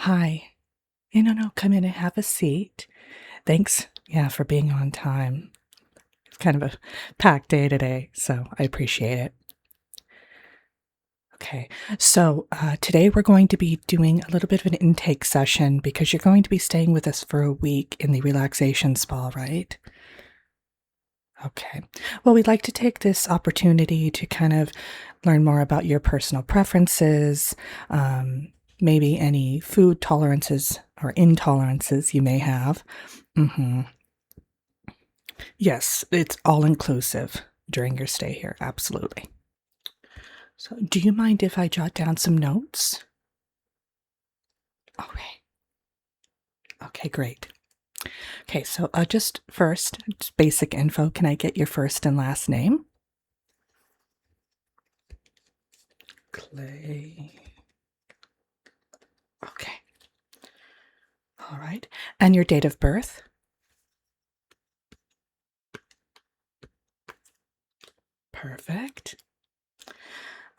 Hi. No, come in and have a seat. Thanks, yeah, for being on time. It's kind of a packed day today, so I appreciate it. Okay, so today we're going to be doing a little bit of an intake session because you're going to be staying with us for a week in the relaxation spa, right? Okay. Well, we'd like to take this opportunity to kind of learn more about your personal preferences, maybe any food tolerances or intolerances you may have. hmm Yes, it's all inclusive during your stay here. Absolutely. So, do you mind if I jot down some notes? Okay. Okay, great. Okay, so just first, just basic info. Can I get your first and last name? Clay. Okay. All right. And your date of birth? Perfect.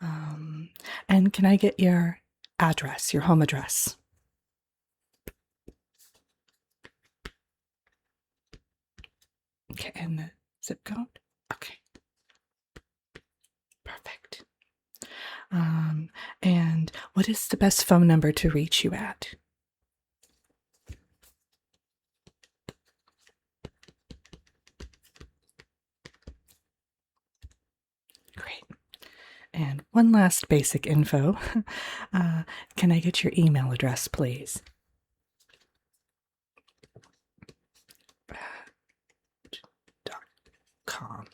Um, and can I get your address, your home address? Okay, and the zip code? Okay, perfect. Um, and what is the best phone number to reach you at? Great. And one last basic info. Uh, can I get your email address, please? Com.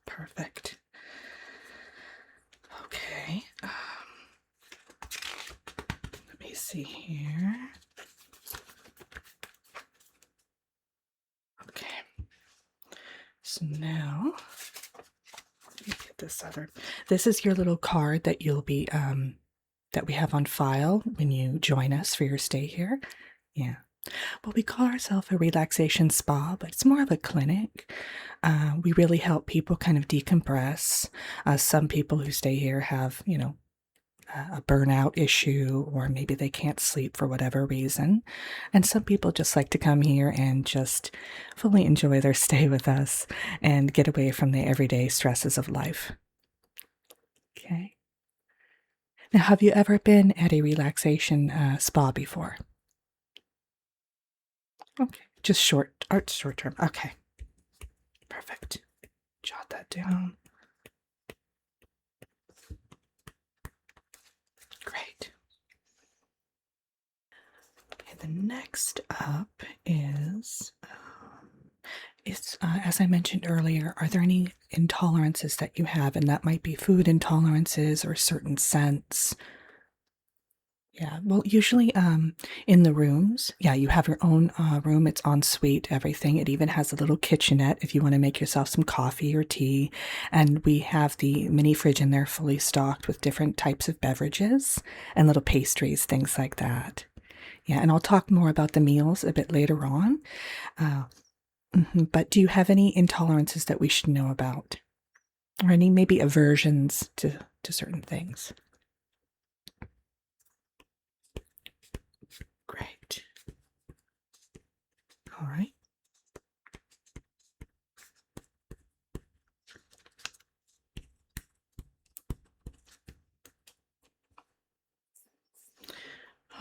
Perfect. Okay. Let me see here. Okay. So now, let me get this other. This is your little card that you'll be that we have on file when you join us for your stay here. Yeah. Well, we call ourselves a relaxation spa, but it's more of a clinic. We really help people kind of decompress. Some people who stay here have, a burnout issue, or maybe they can't sleep for whatever reason. And some people just like to come here and just fully enjoy their stay with us and get away from the everyday stresses of life. Okay. Now, have you ever been at a relaxation spa before? Okay. Just short term. Okay. Perfect. Jot that down. Great. Okay, the next up is as I mentioned earlier, are there any intolerances that you have? And that might be food intolerances or certain scents. Yeah, well, usually in the rooms, yeah, you have your own room. It's en suite, everything. It even has a little kitchenette if you want to make yourself some coffee or tea. And we have the mini fridge in there fully stocked with different types of beverages and little pastries, things like that. Yeah, and I'll talk more about the meals a bit later on. Uh, but do you have any intolerances that we should know about? Or any maybe aversions to certain things? Great. All right.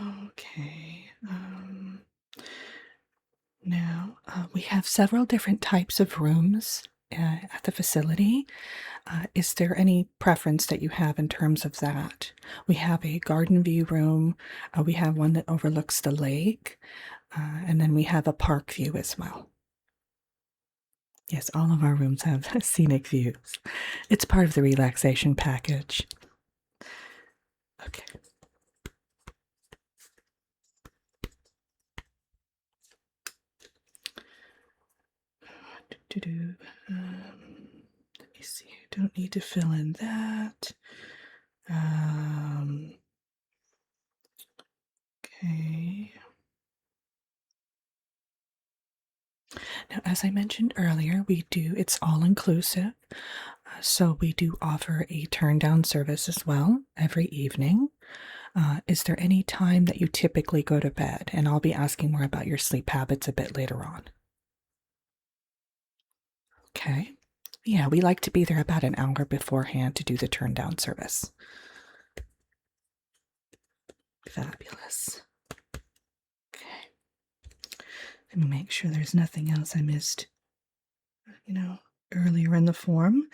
Okay. Now, we have several different types of rooms at the facility. Is there any preference that you have in terms of that? We have a garden view room. We have one that overlooks the lake. And then we have a park view as well. Yes, all of our rooms have scenic views. It's part of the relaxation package. Okay. Do-do-do. Let me see. Don't need to fill in that. Okay. Now, as I mentioned earlier, it's all inclusive. So we do offer a turn down service as well every evening. Is there any time that you typically go to bed? And I'll be asking more about your sleep habits a bit later on. Okay. Yeah, we like to be there about an hour beforehand to do the turn down service. Fabulous. Okay. Let me make sure there's nothing else I missed, earlier in the form.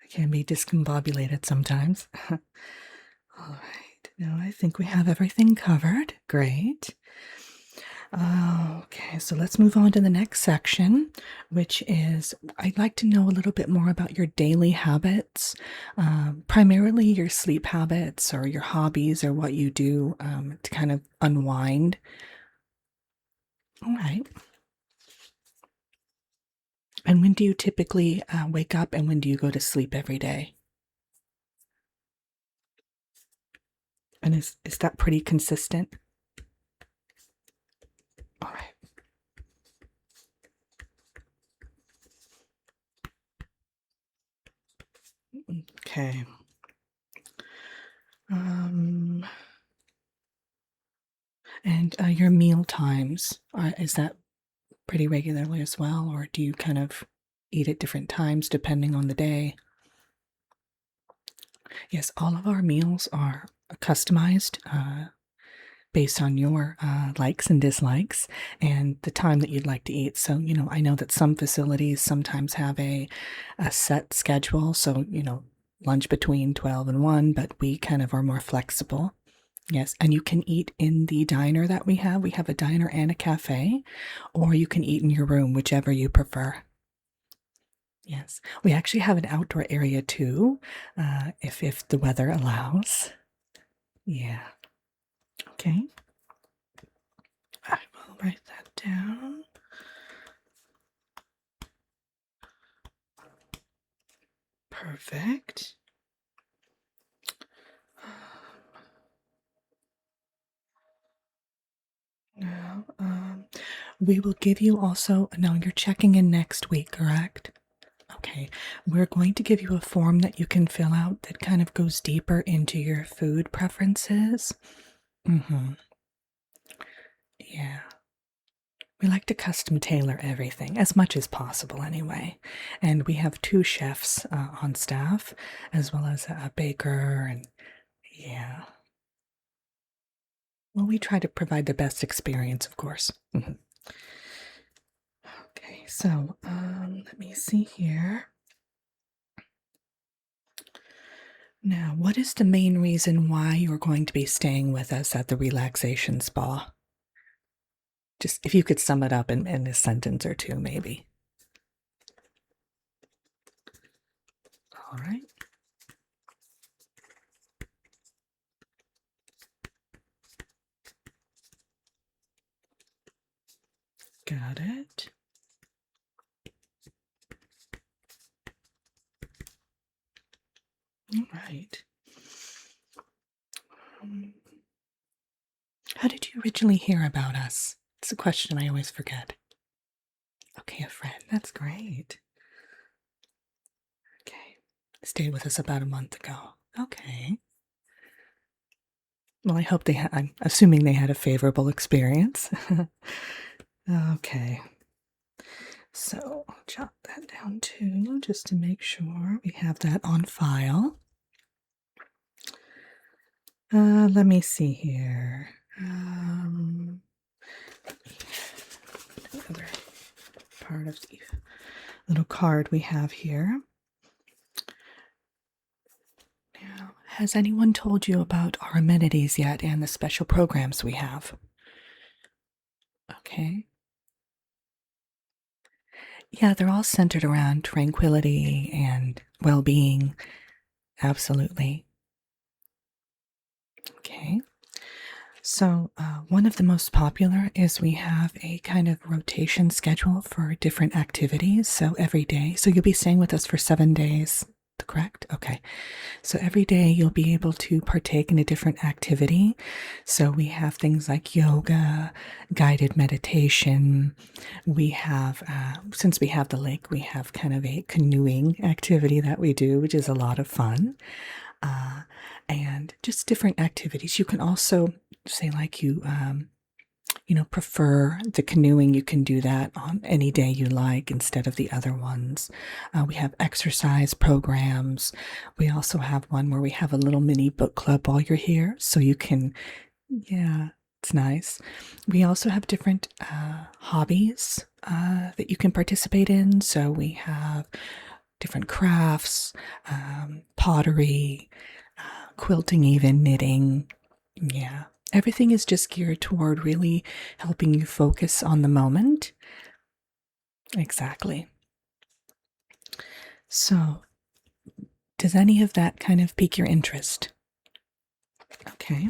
I can be discombobulated sometimes. All right. Now I think we have everything covered. Great. Okay, so let's move on to the next section, which is I'd like to know a little bit more about your daily habits, primarily your sleep habits or your hobbies or what you do to kind of unwind. All right. And when do you typically wake up and when do you go to sleep every day? And is that pretty consistent? All right. Okay. And your meal times, is that pretty regularly as well, or do you kind of eat at different times depending on the day? Yes, all of our meals are customized based on your likes and dislikes and the time that you'd like to eat. So, I know that some facilities sometimes have a set schedule. So, lunch between 12 and 1, but we kind of are more flexible. Yes, and you can eat in the diner that we have. We have a diner and a cafe, or you can eat in your room, whichever you prefer. Yes, we actually have an outdoor area too, if the weather allows. Yeah. Okay. I will write that down. Perfect. Now, we will give you also, now you're checking in next week, correct? Okay, we're going to give you a form that you can fill out that kind of goes deeper into your food preferences. Mm-hmm. Yeah. We like to custom tailor everything as much as possible anyway. And we have 2 chefs on staff, as well as a baker. And yeah. Well, we try to provide the best experience, of course. Mhm. Okay, so let me see here. Now, what is the main reason why you're going to be staying with us at the relaxation spa? Just if you could sum it up in a sentence or two, maybe. All right. Got it. All right. How did you originally hear about us? It's a question I always forget. Okay, a friend. That's great. Okay. Stayed with us about a month ago. Okay. Well, I hope I'm assuming they had a favorable experience. Okay. So I'll jot that down too, just to make sure we have that on file. Let me see here. Another part of the little card we have here. Now, has anyone told you about our amenities yet and the special programs we have? Okay. Yeah, they're all centered around tranquility and well being. Absolutely. Okay. So, one of the most popular is we have a kind of rotation schedule for different activities. So, every day, so you'll be staying with us for 7 days, correct? Okay. So, every day you'll be able to partake in a different activity. So, we have things like yoga, guided meditation. We have, since we have the lake, we have kind of a canoeing activity that we do, which is a lot of fun. and just different activities. You can also say, like, prefer the canoeing, you can do that on any day you like instead of the other ones. We have exercise programs. We also have one where we have a little mini book club while you're here, so you can, yeah, it's nice. We also have different hobbies that you can participate in. So we have different crafts, pottery, quilting, even knitting. Yeah. Everything is just geared toward really helping you focus on the moment. Exactly. So, does any of that kind of pique your interest? Okay.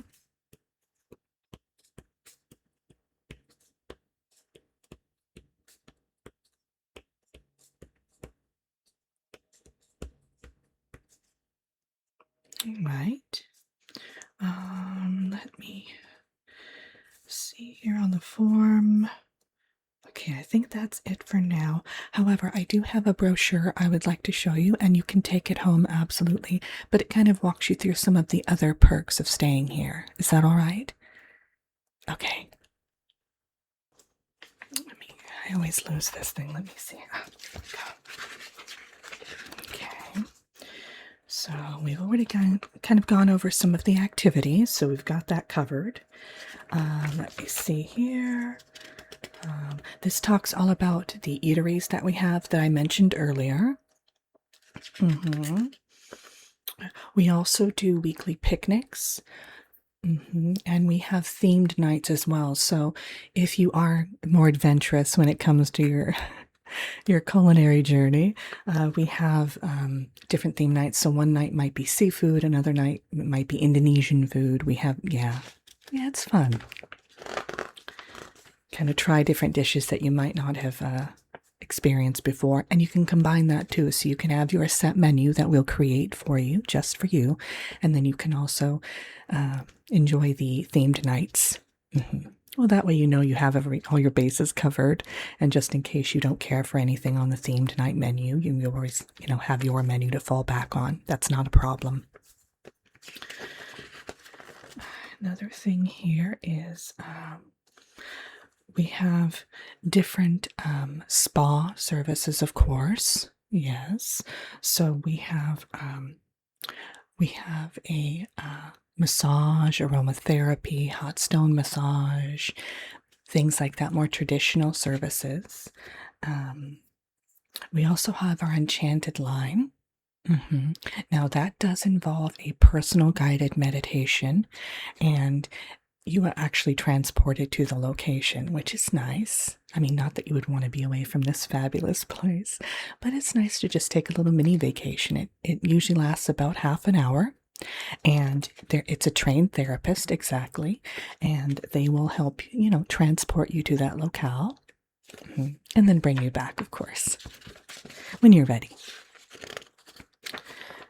All right. Let me see here on the form. Okay, I think that's it for now. However, I do have a brochure I would like to show you, and you can take it home absolutely, but it kind of walks you through some of the other perks of staying here. Is that all right? Okay. I always lose this thing. Let me see. Okay. So we've already kind of gone over some of the activities, so we've got that covered. Let me see here. This talks all about the eateries that we have that I mentioned earlier. We also do weekly picnics. And we have themed nights as well. So if you are more adventurous when it comes to your culinary journey, we have different theme nights. So one night might be seafood, another night might be Indonesian food. We have, yeah, it's fun. Kind of try different dishes that you might not have experienced before, and you can combine that too. So you can have your set menu that we'll create for you, just for you, and then you can also enjoy the themed nights. Well, that way you know you have all your bases covered, and just in case you don't care for anything on the themed night menu, you always have your menu to fall back on. That's not a problem. Another thing here is we have different spa services, of course. Yes. So we have a massage, aromatherapy, hot stone massage, things like that, more traditional services. We also have our enchanted line. Now, that does involve a personal guided meditation, and you are actually transported to the location, which is nice. I mean, not that you would want to be away from this fabulous place, but it's nice to just take a little mini vacation. It usually lasts about half an hour, and it's a trained therapist, exactly, and they will help, transport you to that locale, and then bring you back, of course, when you're ready.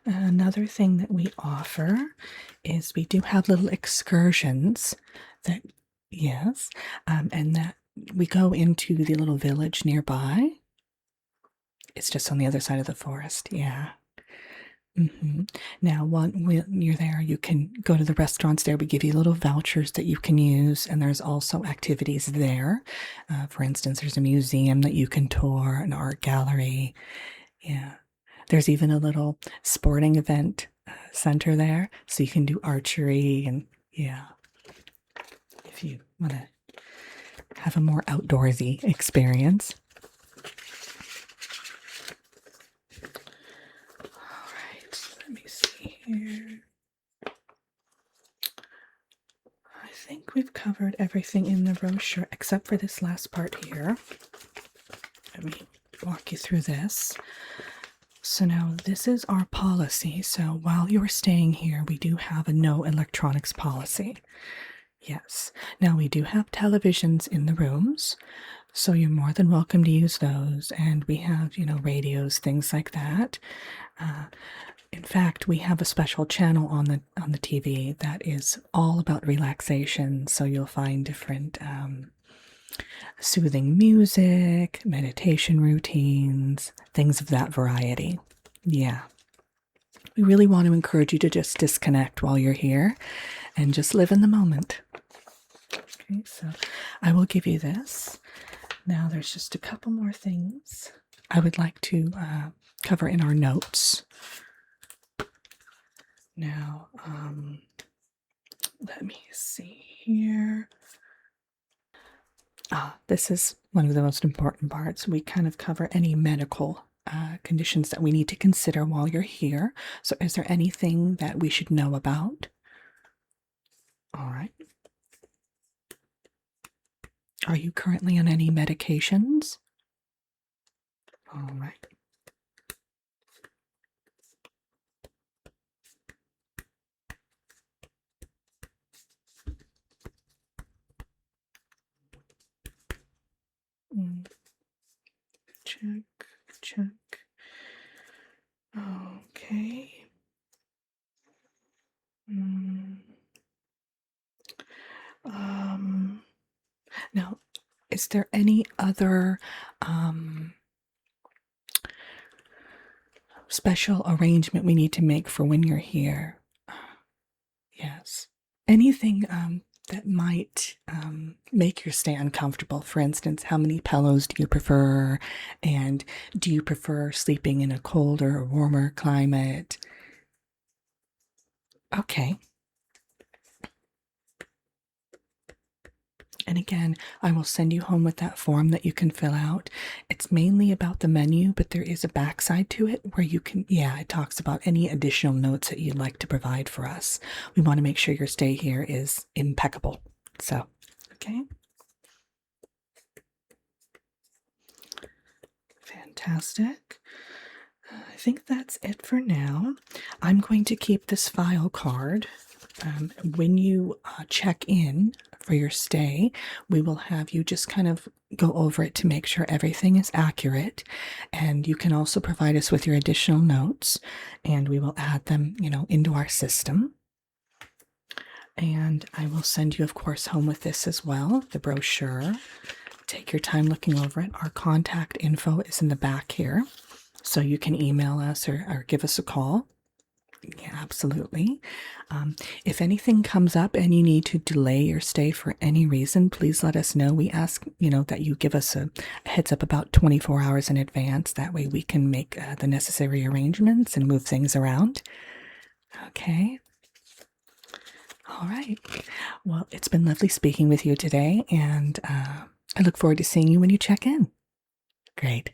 Another thing that we offer is we do have little excursions that, yes, and that we go into the little village nearby. It's just on the other side of the forest, yeah. Now, when you're there, you can go to the restaurants there. We give you little vouchers that you can use, and there's also activities there. For instance, there's a museum that you can tour, an art gallery. Yeah. There's even a little sporting event center there, so you can do archery and, yeah, if you want to have a more outdoorsy experience. All right, let me see here. I think we've covered everything in the brochure except for this last part here. Let me walk you through this. So now this is our policy. So while you're staying here, we do have a no electronics policy. Yes. Now we do have televisions in the rooms, so you're more than welcome to use those. And we have, radios, things like that. In fact, we have a special channel on the TV that is all about relaxation. So you'll find different soothing music, meditation routines, things of that variety. Yeah. We really want to encourage you to just disconnect while you're here and just live in the moment. Okay, so I will give you this. Now there's just a couple more things I would like to cover in our notes. Now, let me see here. This is one of the most important parts. We kind of cover any medical conditions that we need to consider while you're here. So, is there anything that we should know about? All right. Are you currently on any medications? All right. Check, check. Okay. Now, is there any other special arrangement we need to make for when you're here? Yes. Anything that might make your stay uncomfortable? For instance, how many pillows do you prefer? And do you prefer sleeping in a colder or warmer climate? Okay. And again, I will send you home with that form that you can fill out. It's mainly about the menu, but there is a backside to it where you can, it talks about any additional notes that you'd like to provide for us. We want to make sure your stay here is impeccable. So, okay. Fantastic. I think that's it for now. I'm going to keep this file card. When you check in for your stay, we will have you just kind of go over it to make sure everything is accurate. And you can also provide us with your additional notes, and we will add them, into our system. And I will send you, of course, home with this as well, the brochure. Take your time looking over it. Our contact info is in the back here, so you can email us or give us a call. Yeah, absolutely. If anything comes up and you need to delay your stay for any reason, please let us know. We ask, that you give us a heads up about 24 hours in advance. That way we can make the necessary arrangements and move things around. Okay. All right. Well, it's been lovely speaking with you today, and I look forward to seeing you when you check in. Great.